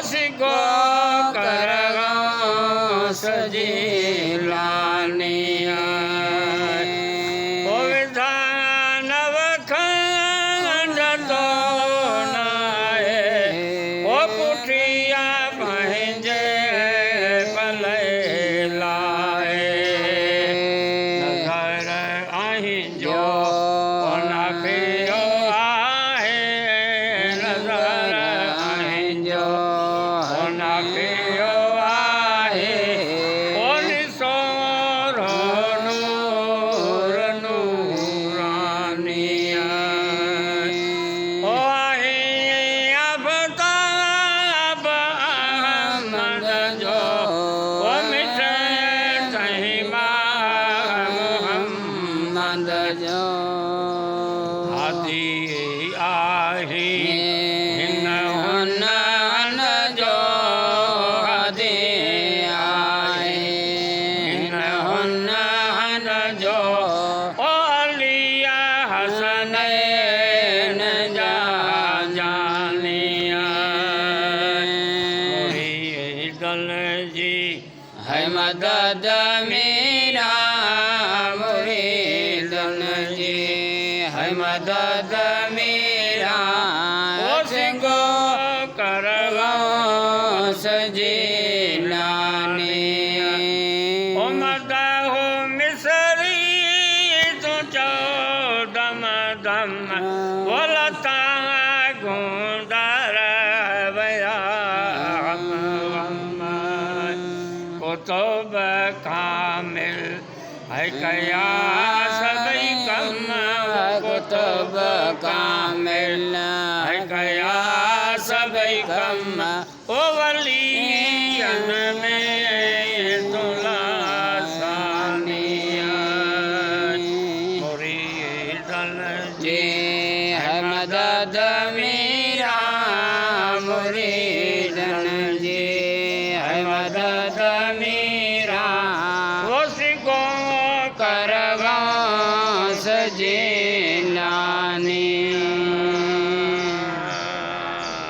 सिको करगा सजी लानिया ओ विधान वखंड तो नाए ओ पुठिया पंहिंजे पले लाए नज़र आहीं जो हाथी आहे हिन हुन जो हाथी आहे हिन हुन जो ओ अलिया हसनैन जा जानिया मोरी दल जी है मदद मेरा है मदद मेरा ओ सिको करगा सजी लानिया ओ मदा हो मिसरी तो चो दम दम बोलता गुंदर बया कुतुब कामिल है कया सभी कम कुतुब कामिल है कया सभी कम ओ वलियन में तुला सानिया मुरीदन जी है मदद मेरा मुरीदन जी है मदद मेरा